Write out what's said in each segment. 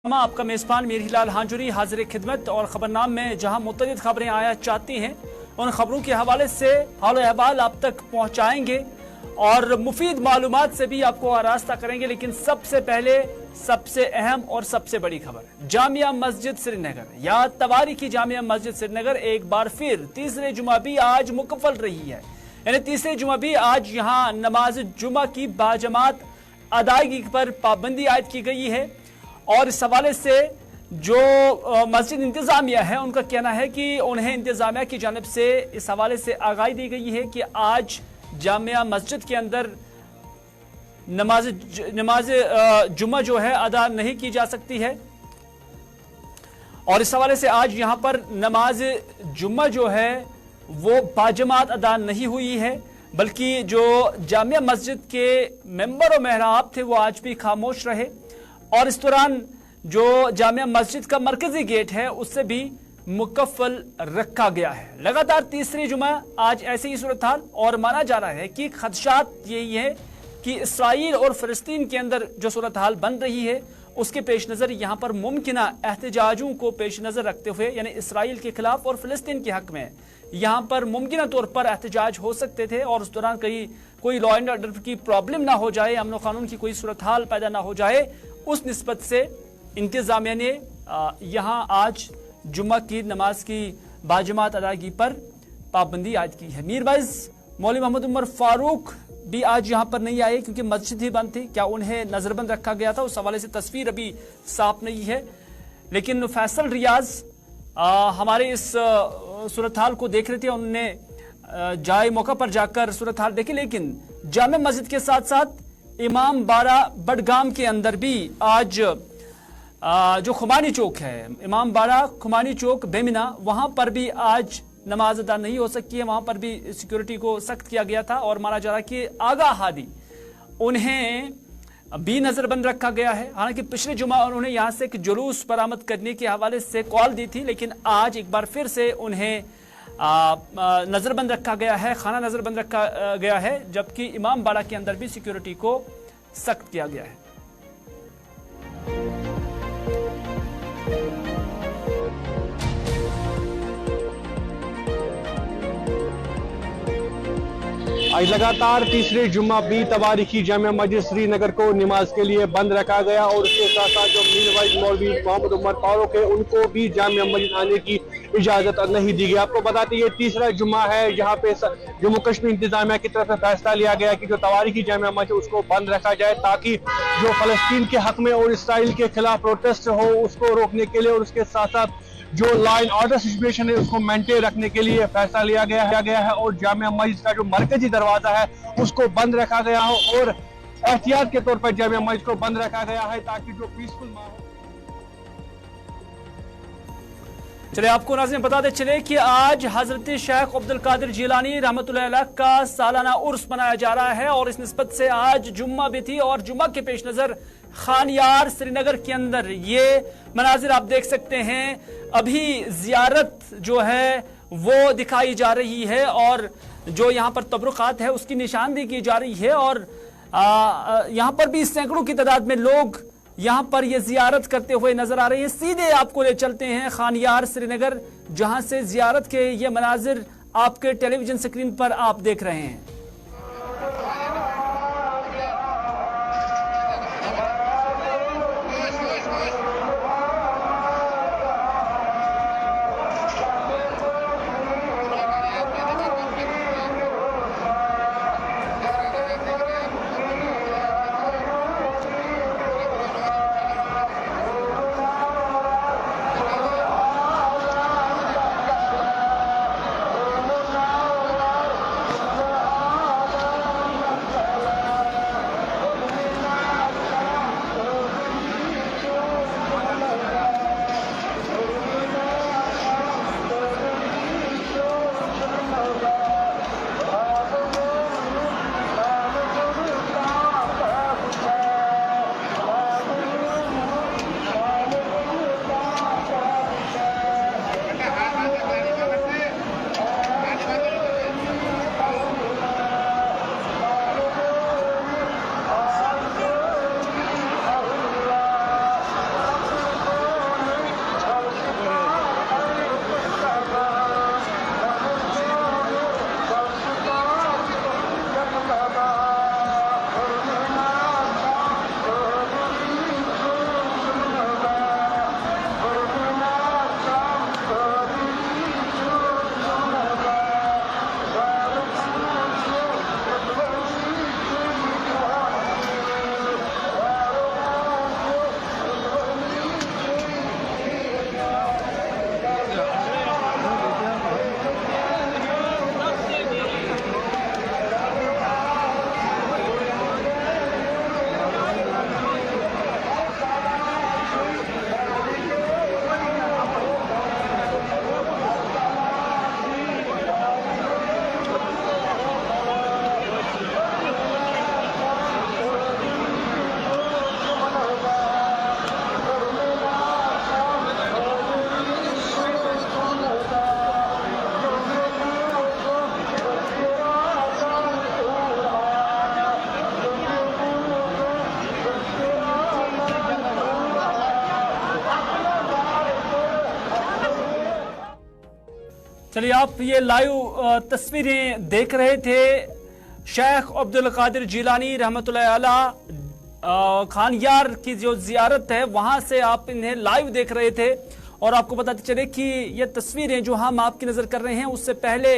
आपका मेजबान मीरहिलाल हांजुरी हाजिर खिदमत और खबरनाम में जहां मुतअद्दिद खबरें आया चाहती हैं उन खबरों के हवाले से हाल अहवाल आप तक पहुंचाएंगे और मुफीद मालूमात से भी आपको आरास्ता करेंगे। लेकिन सबसे पहले सबसे अहम और सबसे बड़ी खबर, जामिया मस्जिद श्रीनगर या तवारीखी जामिया मस्जिद श्रीनगर एक बार फिर तीसरे जुमा भी आज मुकम्मल रही है। यानी तीसरे जुमा भी आज यहाँ नमाज जुमा की बाजमात अदायगी पर पाबंदी आयद की गई है और इस हवाले से जो मस्जिद इंतजामिया है उनका कहना है कि उन्हें इंतजामिया की जानिब से इस हवाले से आगाही दी गई है कि आज जामिया मस्जिद के अंदर नमाज जुमा जो है अदा नहीं की जा सकती है और इस हवाले से आज यहाँ पर नमाज जुमा जो है वो बाजमात अदा नहीं हुई है, बल्कि जो जामिया मस्जिद के मेंबर और मेहराब थे वो आज भी खामोश रहे और इस दौरान जो जामिया मस्जिद का मरकजी गेट है उससे भी मुकफ्फल रखा गया है। लगातार तीसरी जुमा आज ऐसी ही सूरत हाल और माना जा रहा है कि खदशात यही है कि इसराइल और फिलिस्तीन के अंदर जो सूरत हाल बन रही है उसके पेश नज़र यहाँ पर मुमकिना एहतजाजों को पेश नज़र रखते हुए, यानी इसराइल के खिलाफ और फिलिस्तीन के हक में यहाँ पर मुमकिना तौर पर एहतजाज हो सकते थे और उस दौरान कोई लॉ एंड ऑर्डर की प्रॉब्लम ना हो जाए, अमन कानून की कोई सूरत हाल पैदा ना हो जाए, उस निस्बत से इंतजामिया ने यहाँ आज जुम्मा की नमाज की बाजमात अदायगी पर पाबंदी आयद की है। मीरवाइज मौलवी मोहम्मद उमर फारूक भी आज यहाँ पर नहीं आए क्योंकि मस्जिद ही बंद थी। क्या उन्हें नजरबंद रखा गया था, उस हवाले से तस्वीर अभी साफ नहीं है। लेकिन फैसल रियाज हमारे इस सूरत हाल को देख रहे थे, उन्होंने जाए मौका पर जाकर सूरत हाल देखी। लेकिन जामे मस्जिद के साथ साथ इमाम बाड़ा बडगाम के अंदर भी आज जो खुमानी चौक है, इमाम बाड़ा खुमानी चौक बेमिना, वहां पर भी आज नमाज अदा नहीं हो सकी है। वहां पर भी सिक्योरिटी को सख्त किया गया था और माना जा रहा है कि आगा हादी उन्हें भी नजरबंद रखा गया है। हालांकि पिछले जुमा उन्होंने यहां से एक जुलूस बरामद करने के हवाले से कॉल दी थी, लेकिन आज एक बार फिर से उन्हें नजरबंद रखा गया है, खाना नजरबंद रखा गया है, जबकि इमाम बाड़ा के अंदर भी सिक्योरिटी को सख्त किया गया है। आज लगातार तीसरे जुम्मा भी तवारीखी जामिया मस्जिद श्रीनगर को नमाज के लिए बंद रखा गया और उसके साथ साथ जो मीरवाइज मौलवी मोहम्मद उमर फारूक है उनको भी जामिया मस्जिद आने की इजाजत नहीं दी गई। आपको बताते ये तीसरा जुम्मा है जहां पे जम्मू कश्मीर इंतजामिया की तरफ से फैसला लिया गया कि जो तवारीखी जामिया मस्जिद उसको बंद रखा जाए ताकि जो फलस्तीन के हक में और इसराइल के खिलाफ प्रोटेस्ट हो उसको रोकने के लिए और उसके साथ साथ जो लॉ एंड ऑर्डर सिचुएशन है उसको मेंटेन रखने के लिए फैसला लिया गया है और जामिया मस्जिद का जो मरकजी दरवाजा है उसको बंद रखा गया हो और एहतियात के तौर पर जामिया मस्जिद को बंद रखा गया है ताकि जो पीसफुल माहौल। चले आपको नाज़रीन बताते चले कि आज हजरत शेख अब्दुल कादिर जिलानी रहमतुल्लाह अलैह का सालाना उर्स मनाया जा रहा है और इस निस्बत से आज जुम्मा भी थी और जुम्मा के पेश नजर खानियार श्रीनगर के अंदर ये मनाजिर आप देख सकते हैं। अभी जियारत जो है वो दिखाई जा रही है और जो यहाँ पर तबरुकात है उसकी निशानदेही की जा रही है और यहाँ पर भी सैकड़ों की तादाद में लोग यहाँ पर ये जियारत करते हुए नजर आ रहे हैं। सीधे आपको ले चलते हैं खानियार श्रीनगर, जहां से जियारत के ये मनाजिर आपके टेलीविजन स्क्रीन पर आप देख रहे हैं। चलिए, आप ये लाइव तस्वीरें देख रहे थे। शेख अब्दुल कादिर जिलानी रहमतुल्लाह अलैह खानयार की जो जियारत है वहां से आप इन्हें लाइव देख रहे थे। और आपको बताते चले कि ये तस्वीरें जो हम आपकी नजर कर रहे हैं, उससे पहले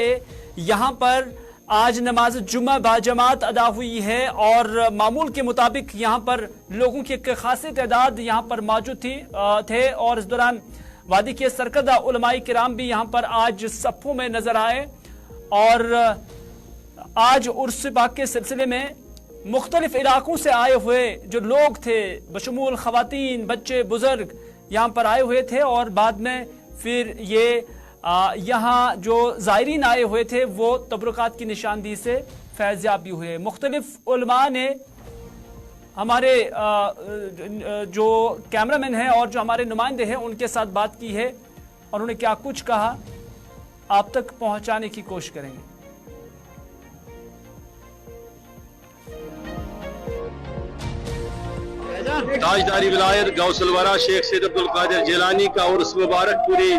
यहाँ पर आज नमाज जुम्मा बाजमात अदा हुई है और मामूल के मुताबिक यहाँ पर लोगों की एक खासी तादाद यहाँ पर मौजूद थे। और इस दौरान वादी के सरकर्दा उलमाई किराम भी यहाँ पर आज सफ़ों में नजर आए। और आज उर्स पाक के सिलसिले में मुख्तलिफ इलाकों से आए हुए जो लोग थे, बशमूल खवातीन, बच्चे, बुजुर्ग यहाँ पर आए हुए थे। और बाद में फिर ये यहाँ जो ज़ायरीन आए हुए थे वो तबरुकात की निशानदी से फैज़याब भी हुए। मुख्तलिफ उलमा ने हमारे जो कैमरामैन हैं और जो हमारे नुमाइंदे हैं उनके साथ बात की है और उन्होंने क्या कुछ कहा आप तक पहुंचाने की कोशिश करेंगे। ताजदारी विलायत गौसल वरा शेख सैयद अब्दुल कादिर जिलानी का उर्स मुबारक पूरी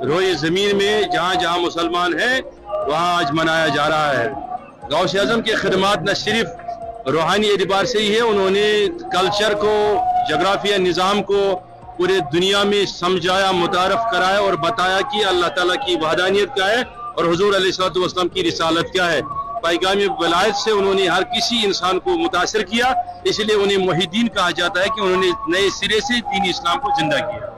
रोए जमीन में जहाँ जहाँ मुसलमान हैं वहाँ आज मनाया जा रहा है। गौसे आजम की खिदमात न सिर्फ रूहानी एतबार से ही है, उन्होंने कल्चर को, जोग्राफिया निज़ाम को पूरे दुनिया में समझाया, मुतारफ कराया और बताया कि अल्लाह ताला की वहदानियत क्या है और हुजूर अलैहिस्सलातु वस्सलाम की रिसालत क्या है। पैगाम विलायत से उन्होंने हर किसी इंसान को मुतासर किया, इसलिए उन्हें मुहिद्दीन कहा जाता है कि उन्होंने नए सिरे से दीन इस्लाम को जिंदा किया।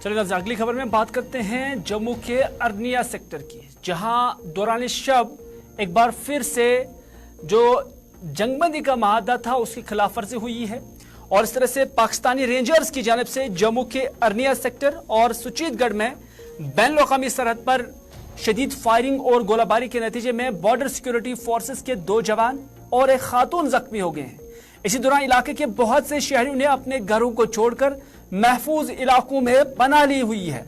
चलिए अगली खबर में बात करते हैं जम्मू के अरनिया सेक्टर की, जहां दौरान शब एक बार फिर से जो जंगबंदी का माहदा था उसकी खिलाफ वर्जी हुई है। और इस तरह से पाकिस्तानी रेंजर्स की जानिब से जम्मू के अरनिया सेक्टर और सुचीतगढ़ में बैन अवी सरहद पर शदीद फायरिंग और गोलाबारी के नतीजे में बॉर्डर सिक्योरिटी फोर्सेस के 2 जवान और एक खातून जख्मी हो गए हैं। इसी दौरान इलाके के बहुत से शहरियों ने अपने घरों को छोड़कर महफूज इलाकों में पनाह ली हुई है।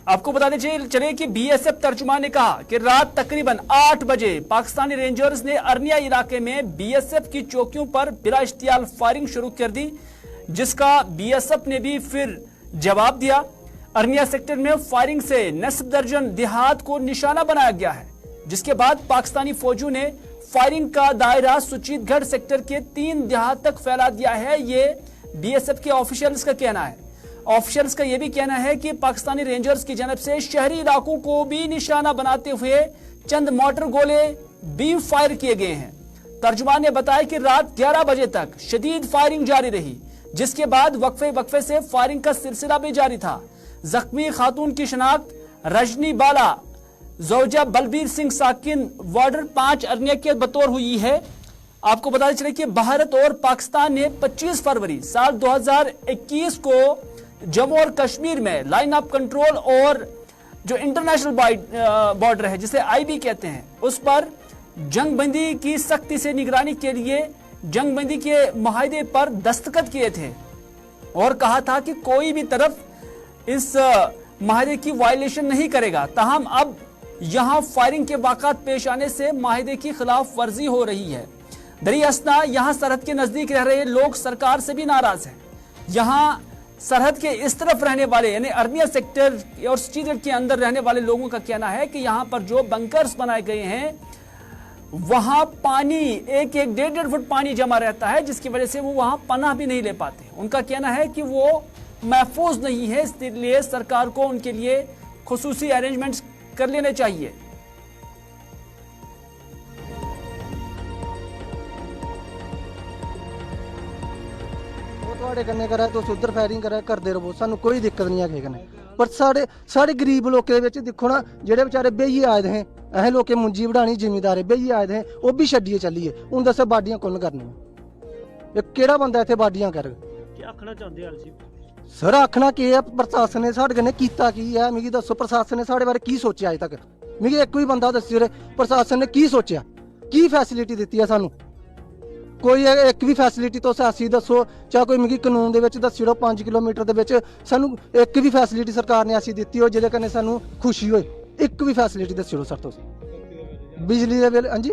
आपको बताते चले कि बीएसएफ तर्जुमान ने कहा कि रात तकरीबन 8 बजे पाकिस्तानी रेंजर्स ने अरनिया इलाके में बीएसएफ की चौकियों पर बिला इश्तियाल फायरिंग शुरू कर दी, जिसका बीएसएफ ने भी फिर जवाब दिया। अरनिया सेक्टर में फायरिंग से नस्ब दर्जन देहात को निशाना बनाया गया है, जिसके बाद पाकिस्तानी फौजियों ने फायरिंग का दायरा सुचीतगढ़ सेक्टर के 3 देहात तक फैला दिया है। ये बीएसएफ के ऑफिशियल्स का कहना है। ऑफिशियल्स का यह भी कहना है कि पाकिस्तानी रेंजर्स की जानब से शहरी इलाकों को भी निशाना बनाते हुए चंद मोटर गोले भी फायर किए गए हैं। तर्जुमान ने बताया कि रात 11 बजे तक शदीद फायरिंग जारी रही, जिसके बाद वक्फे से फायरिंग का सिलसिला भी जारी था। जख्मी खातून की शनाख्त रजनी बाला जोजा बलबीर सिंह साकिन वार्डर 5 अरनिया के बतौर हुई है। आपको बताते चले कि भारत और पाकिस्तान ने 25 फरवरी साल 2021 को जम्मू और कश्मीर में लाइन ऑफ कंट्रोल और जो इंटरनेशनल बॉर्डर है जिसे आईबी कहते हैं, उस पर जंगबंदी की सख्ती से निगरानी के लिए जंगबंदी के मुआहदे पर दस्तखत किए थे और कहा था कि कोई भी तरफ इस मुआहदे की वायलेशन नहीं करेगा। ताहम अब यहां फायरिंग के वाक़ात पेश आने से मुआहदे की खिलाफ वर्जी हो रही है। दरी असना यहां सरहद के नजदीक रह रहे लोग सरकार से भी नाराज हैं। यहां सरहद के इस तरफ रहने वाले यानी अरनिया सेक्टर और सुचीतगढ़ के अंदर रहने वाले लोगों का कहना है कि यहां पर जो बंकर्स बनाए गए हैं वहां पानी 1-1.5 फुट पानी जमा रहता है, जिसकी वजह से वो वहां पनाह भी नहीं ले पाते। उनका कहना है कि वो महफूज नहीं है, इसलिए सरकार को उनके लिए खुसूसी अरेंजमेंट्स कर लेने चाहिए। ਤੁਹਾਡੇ ਕੰਨੇ ਕਰਾ ਤੁਸੀਂ ਉਧਰ ਫਾਇਰਿੰਗ ਕਰਾ ਕਰਦੇ ਰਹੋ, ਸਾਨੂੰ ਕੋਈ ਦਿੱਕਤ ਨਹੀਂ ਹੈਗੀ ਕਨੇ। ਪਰ ਸਾਡੇ ਗਰੀਬ ਲੋਕਾਂ ਦੇ ਵਿੱਚ ਦੇਖੋ ਨਾ, ਜਿਹੜੇ ਵਿਚਾਰੇ ਬੇਈ ਆਏ ਦੇ ਐ ਲੋਕੇ ਮੁੰਜੀ ਵਢਾਣੀ ਜ਼ਿਮੀਦਾਰੇ ਬੇਈ ਆਏ ਦੇ ਉਹ ਵੀ ਛੱਡੀਏ ਚੱਲੀਏ। ਹੁਣ ਦੱਸੋ ਬਾਡੀਆਂ ਕੌਣ ਕਰਨੀਆਂ? ਇਹ ਕਿਹੜਾ ਬੰਦਾ ਇੱਥੇ ਬਾਡੀਆਂ ਕਰ? ਕੀ ਆਖਣਾ ਚਾਹੁੰਦੇ ਆਲਸੀ ਸਰ? ਆਖਣਾ ਕੀ ਹੈ, ਪ੍ਰਸ਼ਾਸਨ ਨੇ ਸਾਡੇ ਕਨੇ ਕੀਤਾ ਕੀ ਹੈ? ਮਿਗੀ ਦੱਸੋ ਪ੍ਰਸ਼ਾਸਨ ਨੇ ਸਾਡੇ ਬਾਰੇ ਕੀ ਸੋਚਿਆ ਅਜੇ ਤੱਕ? ਮਿਗੀ ਇੱਕ ਵੀ ਬੰਦਾ ਦੱਸਿਓ ਪ੍ਰਸ਼ਾਸਨ ਨੇ ਕੀ ਸੋਚਿਆ, ਕੀ ਫੈਸਿਲਿਟੀ ਦਿੱਤੀ ਹੈ ਸਾਨੂੰ? ਕੋਈ ਇੱਕ ਵੀ ਫੈਸਿਲਿਟੀ ਤੋਂ ਸਿਆਸੀ ਦੱਸੋ, ਚਾਹੇ ਕੋਈ ਮਿਗੀ ਕਾਨੂੰਨ ਦੇ ਵਿੱਚ ਦੱਸਿਓ 5 ਕਿਲੋਮੀਟਰ ਦੇ ਵਿੱਚ ਸਾਨੂੰ ਇੱਕ ਵੀ ਫੈਸਿਲਿਟੀ ਸਰਕਾਰ ਨੇ ਐਸੀ ਦਿੱਤੀ ਹੋ ਜਿਹਦੇ ਕਨੇ ਸਾਨੂੰ ਖੁਸ਼ੀ ਹੋਏ। ਇੱਕ ਵੀ ਫੈਸਿਲਿਟੀ ਦੱਸਿਓ ਸਰ ਤੁਸੀਂ। ਬਿਜਲੀ ਦੇ ਬਿੱਲ ਹਾਂਜੀ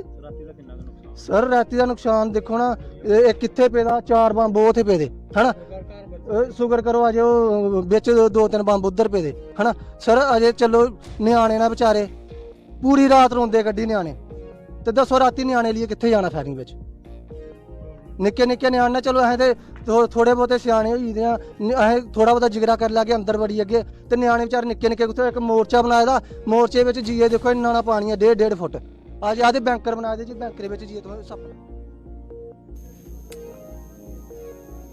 ਸਰ ਰਾਤੀ ਦਾ ਨੁਕਸਾਨ ਦੇਖੋ ਨਾ, ਇਹ ਕਿੱਥੇ ਪੈਦਾ 4 ਬੰਬ ਉੱਥੇ ਪਏ ਦੇ ਹਨਾ। ਸ਼ੁਕਰ ਕਰੋ ਅਜੇ ਉਹ ਵਿੱਚ 2-3 ਬੰਬ ਉਧਰ ਪਏ ਦੇ ਹਨਾ। ਸਰ ਅਜੇ ਚਲੋ ਨਿਆਣੇ ਨਾ ਵਿਚਾਰੇ ਪੂਰੀ ਰਾਤ ਰੋਂਦੇ ਗੱਡੀ ਨਿਆਣੇ, ਤੇ ਦੱਸੋ ਰਾਤੀ ਨਿਆਣੇ ਲਈ ਕਿੱਥੇ ਜਾਣਾ ਫਾਇਰਿੰਗ ਵਿੱਚ। ਨਿੱਕੇ ਨਿੱਕੇ ਨਿਆਣੇ ਚਲੋ ਅਸੀਂ ਤੇ ਥੋੜੇ ਬਹੁਤੇ ਸਿਆਣੇ ਹੋਈ ਦੇ ਆ, ਅਸੀਂ ਥੋੜਾ ਬਹੁਤਾ ਜਿਗਰਾ ਕਰ ਲਾਗੇ ਅੰਦਰ ਵੜੀ ਅੱਗੇ, ਤੇ ਨਿਆਣੇ ਵਿਚਾਰੇ ਨਿੱਕੇ ਨਿੱਕੇ ਉੱਥੇ ਇੱਕ ਮੋਰਚਾ ਬਣਾਇਆ ਦਾ, ਮੋਰਚੇ ਵਿੱਚ ਜੀਏ ਦੇਖੋ ਇੰਨਾ ਨਾ ਪਾਣੀ ਆ 1.5 ਫੁੱਟ। ਅੱਜ ਆਦੇ ਬੈਂਕਰ ਬਣਾਏ ਦੇ ਜੀ, ਬੈਂਕਰ ਵਿੱਚ जीए तो सब।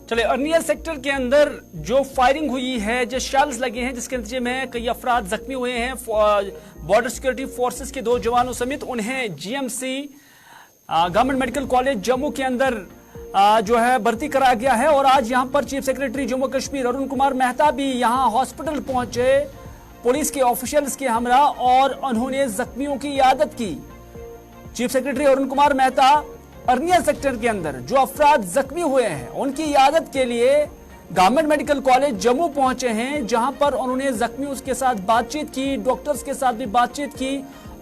चले अर्निया सेक्टर के अंदर जो फायरिंग हुई है, जो शेल्स लगे हैं, जिसके नतीजे में कई अफराद जख्मी हुए हैं। बॉर्डर सिक्योरिटी फोर्सेस के 2 जवानों समेत उन्हें GMC government medical college Jammu के अंदर जो है भर्ती कराया गया है। और आज यहां पर चीफ सेक्रेटरी जम्मू कश्मीर अरुण कुमार मेहता भी यहां हॉस्पिटल पहुंचे पुलिस के ऑफिशियल्स के हमरा, और उन्होंने जख्मियों की इयादत की। Chief secretary Arun Kumar Mehta Arnia sector के अंदर जो अफराद जख्मी हुए हैं उनकी इयादत के लिए गवर्नमेंट मेडिकल कॉलेज जम्मू पहुंचे हैं, जहां पर उन्होंने जख्मियों के साथ बातचीत की, डॉक्टर्स के साथ भी बातचीत की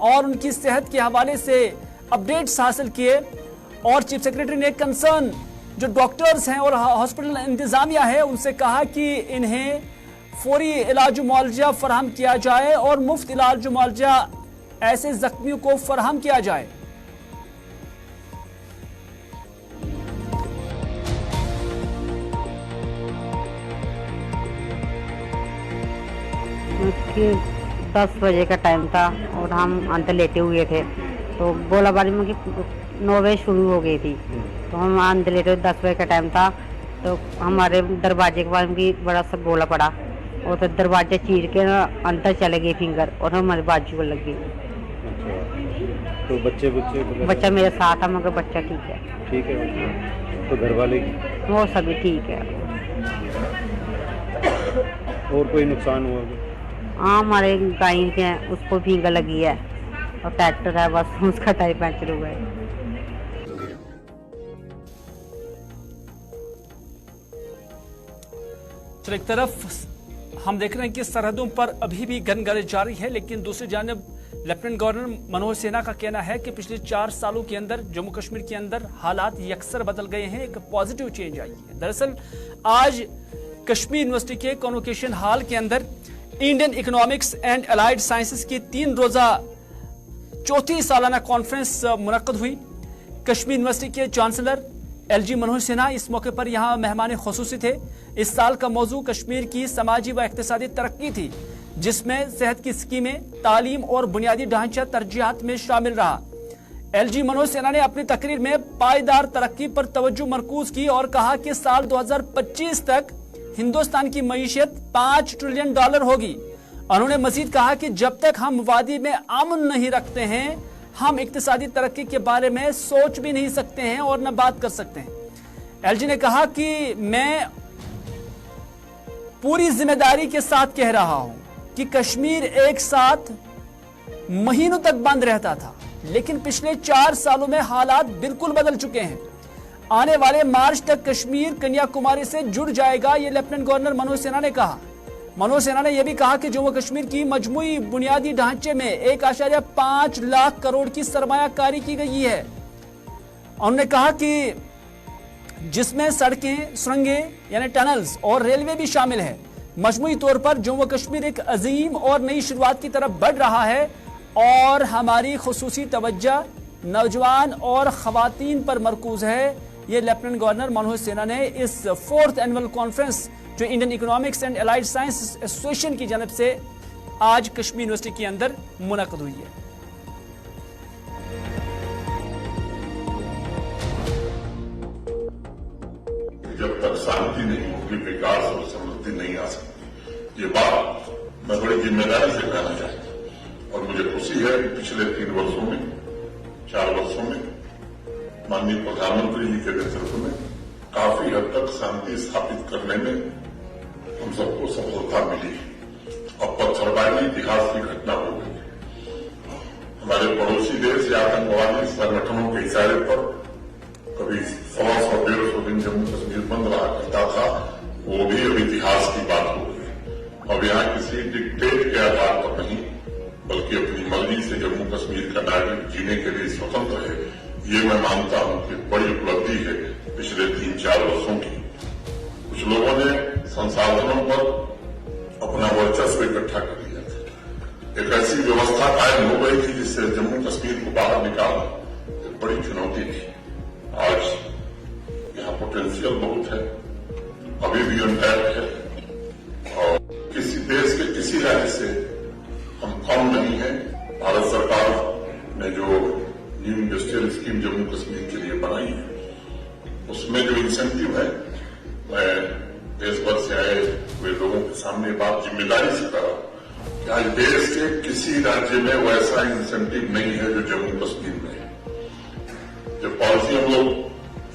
और उनकी सेहत के हवाले से अपडेट्स हासिल किए। और चीफ सेक्रेटरी ने कंसर्न जो डॉक्टर्स हैं और हॉस्पिटल इंतजामिया है उनसे कहा कि इन्हें फौरी इलाज मुआवजा फराहम किया जाए और मुफ्त इलाज मुआवजा ऐसे जख्मियों को फराहम किया जाए। उसके 10 बजे का टाइम था और हम अंदर लेटे हुए थे, तो गोलाबारी में 9 बजे शुरू हो गई थी। तो हम अंदर लेटे, 10 बजे का टाइम था, तो हमारे दरवाजे के पास भी बड़ा सा गोला पड़ा और तो दरवाजा चीर के ना अंदर चले गए फिंगर और हमारे बाजू को लग गई। तो बच्चा मेरे साथ है, मगर बच्चा ठीक है। तो घर वाले वो सभी ठीक है। और कोई नुकसान हुआ? हाँ, हमारे गाय के हैं उसको फिंगर लगी है और ट्रैक्टर है बस उसका टायर पंचर हुआ है। तो एक तरफ हम देख रहे हैं कि सरहदों पर अभी भी गनगरे जारी है, लेकिन दूसरी जानब लेफ्टिनेंट गवर्नर मनोज सिन्हा का कहना है कि पिछले 4 सालों के अंदर जम्मू कश्मीर के अंदर हालात यकसर बदल गए हैं, एक पॉजिटिव चेंज आई है। दरअसल आज कश्मीर यूनिवर्सिटी के कॉन्वोकेशन हॉल के अंदर Indian economics and allied sciences की 3 रोजा 4थी सालाना कॉन्फ्रेंस मुनक्कद हुई। कश्मीर यूनिवर्सिटी के चांसलर LG मनोज सिन्हा इस मौके पर यहां मेहमान खुसूसी थे। इस साल का मौजू कश्मीर की समाजी व इक्तिसादी तरक्की थी, जिसमें सेहत की स्कीमें, तालीम और बुनियादी ढांचा तरजीहात में शामिल रहा। LG मनोज सिन्हा ने अपनी तकरीर में पायदार तरक्की पर तवज्जो मरकूज की और कहा कि साल 2025 तक हिंदुस्तान की मईशत $5 ट्रिलियन होगी। उन्होंने मजीद कहा कि जब तक हम वादी में अमन नहीं रखते हैं, हम इक्तिसादी तरक्की के बारे में सोच भी नहीं सकते हैं और न बात कर सकते हैं। LG ने कहा कि मैं पूरी जिम्मेदारी के साथ कह रहा हूं कि कश्मीर एक साथ महीनों तक बंद रहता था, लेकिन पिछले 4 सालों में हालात बिल्कुल बदल चुके हैं। आने वाले मार्च तक कश्मीर कन्याकुमारी से जुड़ जाएगा, ये लेफ्टिनेंट गवर्नर मनोज सिन्हा ने कहा। मनोज सिन्हा ने यह भी कहा कि जम्मू कश्मीर की मजमूई बुनियादी ढांचे में 1.5 लाख करोड़ की सरमायाकारी की गई है। उन्होंने कहा कि जिसमें सड़कें, सुरंगें यानी टनल्स और रेलवे भी शामिल है। मजमूई तौर पर जम्मू कश्मीर एक अजीम और नई शुरुआत की तरफ बढ़ रहा है और हमारी खुसूसी तवज्जो नौजवान और खवातीन पर मरकूज है। ये लेफ्टिनेंट गवर्नर मनोज सिन्हा ने इस 4th एनुअल कॉन्फ्रेंस जो Indian economics and allied science association की जानब से आज कश्मीर यूनिवर्सिटी के अंदर मुनक्कद हुई है। जब तक शांति नहीं होगी, विकास और समृद्धि नहीं आ सकती। ये बात मैं बड़ी जिम्मेदारी से कहना चाहता हूं और मुझे खुशी है कि पिछले 4 वर्षों में माननीय प्रधानमंत्री जी के नेतृत्व में काफी हद तक शांति स्थापित करने में हम सबको सफलता मिली और पत्थरबाजी इतिहास की घटना हो गई। हमारे पड़ोसी देश या आतंकवादी संगठनों के इशारे पर कभी 100-150 दिन जम्मू कश्मीर बंद रहा करता था, वो भी अब इतिहास की बात हो गई। अब यहाँ किसी डिक्टेट के आधार पर नहीं, बल्कि अपनी मर्जी से जम्मू कश्मीर का नागरिक जीने के लिए स्वतंत्र है, ये मैं मानता हूं कि बड़ी उपलब्धि है पिछले 3-4 वर्षों की। कुछ लोगों ने संसाधनों पर अपना वर्चस्व इकट्ठा कर लिया था। एक ऐसी व्यवस्था कायम हो गई थी जिससे जम्मू कश्मीर को बाहर निकालना एक बड़ी चुनौती थी। आज यहाँ पोटेंशियल बहुत है, अभी भी अनटैप्ड है और किसी देश के किसी राज्य से हम कम नहीं है। भारत सरकार ने जो new industrial scheme Jammu Kashmir के लिए बनाई है उसमें जो इंसेंटिव है, मैं देश भर से आए हुए लोगों के सामने बात जिम्मेदारी से करा कि आज देश के किसी राज्य में वैसा इंसेंटिव नहीं है जो जम्मू कश्मीर में है। जब पॉलिसी हम लोग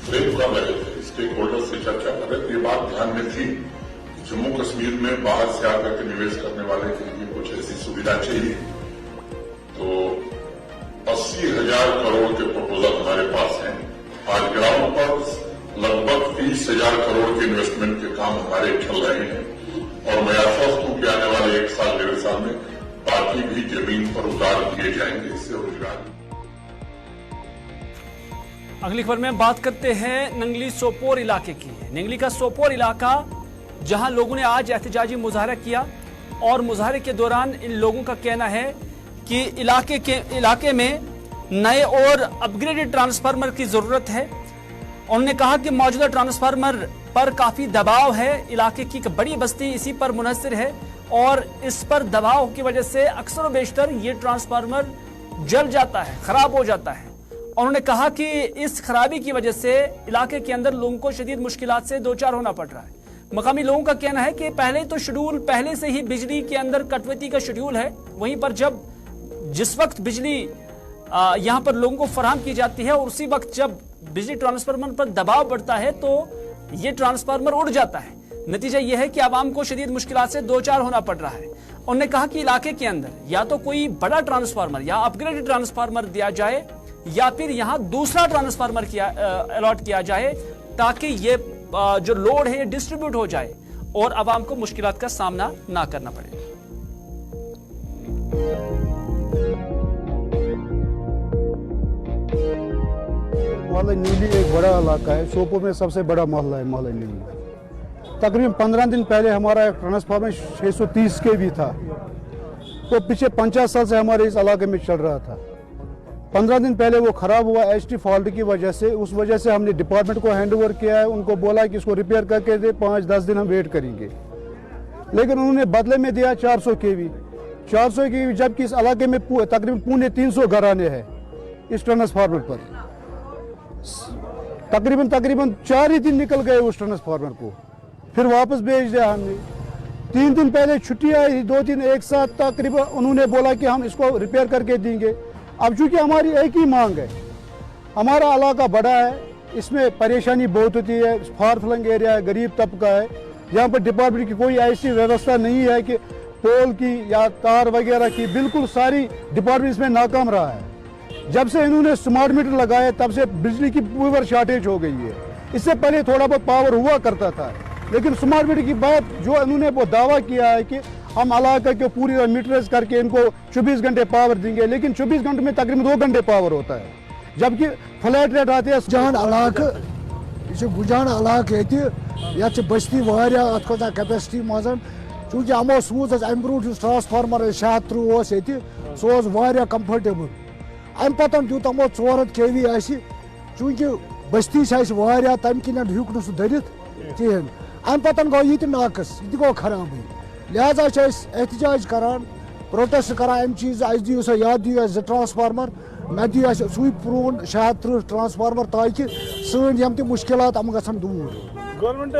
फ्रेम कर रहे थे, स्टेक होल्डर से चर्चा कर रहे थे, ये बात ध्यान में थी कि जम्मू कश्मीर में बाहर से आकर के निवेश करने वाले के लिए कुछ ऐसी सुविधा चाहिए। तो 80,000 करोड़ के प्रपोजल हमारे पास हैं। आज ग्राउंड पर लगभग 30,000 करोड़ के इन्वेस्टमेंट के काम हमारे चल रहे हैं और मैं आश्वस्त हूं कि आने वाले 1 साल 1.5 साल में बाकी भी जमीन पर उतार दिए जाएंगे। इससे रोजगार। अगली खबर में बात करते हैं नंगली सोपोर इलाके की। नंगली का सोपोर इलाका जहां लोगों ने आज एहतजाजी मुजाहरा किया और मुजाहरे के दौरान इन लोगों का कहना है कि इलाके में नए और अपग्रेडेड ट्रांसफार्मर की जरूरत है। उन्होंने कहा कि मौजूदा ट्रांसफार्मर पर काफी दबाव है। इलाके की एक बड़ी बस्ती इसी पर मुनहसर है और इस पर दबाव की वजह से अक्सर बेशतर ये ट्रांसफार्मर जल जाता है, खराब हो जाता है। उन्होंने कहा कि इस खराबी की वजह से इलाके के अंदर लोगों को शदीद मुश्किलात से दो चार होना पड़ रहा है। मकामी लोगों का कहना है कि पहले से ही बिजली के अंदर कटौती का शेड्यूल है। वहीं पर जिस वक्त बिजली यहाँ पर लोगों को फराहम की जाती है और उसी वक्त जब बिजली ट्रांसफार्मर पर दबाव बढ़ता है तो ये ट्रांसफार्मर उड़ जाता है। नतीजा यह है कि आवाम को शदीद मुश्किलात से दो चार होना पड़ रहा है। उन्होंने कहा कि इलाके के अंदर या तो कोई बड़ा ट्रांसफार्मर या अपग्रेडेड ट्रांसफार्मर दिया जाए या फिर यहाँ दूसरा ट्रांसफार्मर अलॉट किया जाए ताकि ये जो लोड है ये डिस्ट्रीब्यूट हो जाए और आवाम को मुश्किलात का सामना ना करना पड़े। मोहल्ला नीली एक बड़ा इलाका है। सोपोर में सबसे बड़ा मोहल्ला है मोहल्ला नीली। तकरीबन 15 दिन पहले हमारा एक ट्रांसफार्मर 630 के भी था, तो पिछले 50 साल से हमारे इस इलाके में चल रहा था। 15 दिन पहले वो खराब हुआ एचटी फॉल्ट की वजह से। उस वजह से हमने डिपार्टमेंट को हैंड ओवर किया है, उनको बोला कि इसको रिपेयर करके दे, 5-10 दिन हम वेट करेंगे। लेकिन उन्होंने बदले में दिया 400 केवी, जबकि इस इलाके में तकरीबन 350 घराने हैं इस ट्रांसफार्मर पर। तकरीबन 4 ही दिन निकल गए उस ट्रांसफार्मर को, फिर वापस भेज दिया हमने। 3 दिन पहले छुट्टी आई, 2 दिन एक साथ तकरीबन उन्होंने बोला कि हम इसको रिपेयर करके देंगे। अब चूंकि हमारी एक ही मांग है, हमारा इलाका बड़ा है, इसमें परेशानी बहुत होती है, फार फ्लंग एरिया है, गरीब तबका है, यहाँ पर डिपार्टमेंट की कोई ऐसी व्यवस्था नहीं है कि पोल की या तार वगैरह की। बिल्कुल सारी डिपार्टमेंट इसमें नाकाम रहा है। जब से इन्होंने स्मार्ट मीटर लगाया तब से बिजली की पूरी शॉर्टेज हो गई है। इससे पहले थोड़ा बहुत पावर हुआ करता था, लेकिन स्मार्ट मीटर की बात जो इन्होंने वो दावा किया है कि हम इलाका के पूरी मीटराइज करके इनको 24 घंटे पावर देंगे, लेकिन 24 घंटे में तकरीबन 2 घंटे पावर होता है, जबकि फ्लैट रेट आते हैं। गुजान इलाक बस्ती वारिया कैपेसिटी मज चूंकि हमो सूज अम ब्रू ट्रांसफार्मर 630 सह वारिया कंफर्टेबल। अम पत दित हमो 400 kV चूंकि बस्ती वारिया तम किन हेक न सह धरित कहें। अम पत गो ये नाकस, ये गो खराबी। लिहाजा एहतजाज करान, प्रोटेस्ट करान अम चीज दियो सा याद दियो 2 ट्रांसफार्मर, मे दियो सू प्रून 630 ट्रांसफार्मर ताकि सन यम मुश्किलात हम गसन दूर। गवर्नमेंट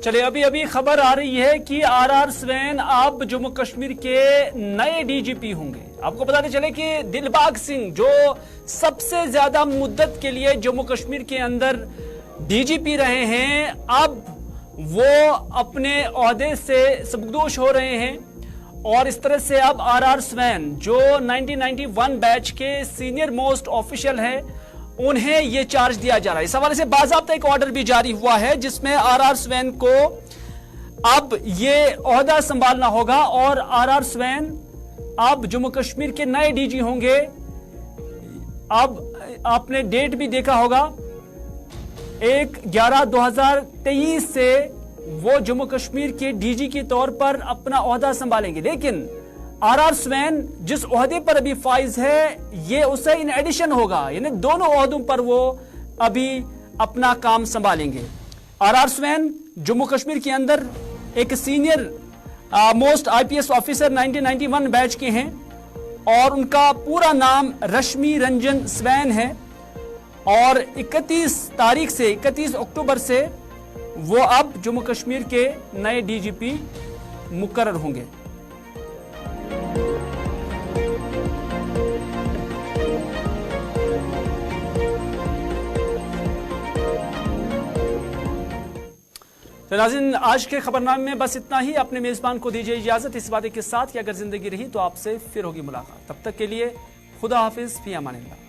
चलिए अभी खबर आ रही है कि आर स्वैन अब जम्मू कश्मीर के नए डीजीपी होंगे। आपको बताते चले कि दिलबाग सिंह जो सबसे ज्यादा मुद्दत के लिए जम्मू कश्मीर के अंदर डीजीपी रहे हैं, अब वो अपने ओहदे से सबकदोश हो रहे हैं और इस तरह से अब आर स्वैन जो 1991 बैच के सीनियर मोस्ट ऑफिशियल है उन्हें यह चार्ज दिया जा रहा है। इस हवाले से बाज़ाब्ता एक ऑर्डर भी जारी हुआ है जिसमें आर स्वैन को अब ये ओहदा संभालना होगा और आर स्वैन अब जम्मू कश्मीर के नए डीजी होंगे। अब आपने डेट भी देखा होगा 1/11/2023 से वो जम्मू कश्मीर के डीजी के तौर पर अपना ओहदा संभालेंगे। लेकिन आर स्वैन जिस ओहदे पर अभी फाइज है ये उसे इन एडिशन होगा, यानी दोनों ओहदों पर वो अभी अपना काम संभालेंगे। आर स्वैन जम्मू कश्मीर के अंदर एक senior most IPS officer 1991 batch के हैं और उनका पूरा नाम रश्मि रंजन स्वैन है और 31 तारीख से 31 अक्टूबर से वो अब जम्मू कश्मीर के नए DGP मुकर्रर होंगे। तो नाज़रीन, आज के खबरनामे में बस इतना ही। अपने मेजबान को दीजिए इजाजत इस वादे के साथ कि अगर जिंदगी रही तो आपसे फिर होगी मुलाकात। तब तक के लिए खुदा हाफिज, फी अमानिल्लाह।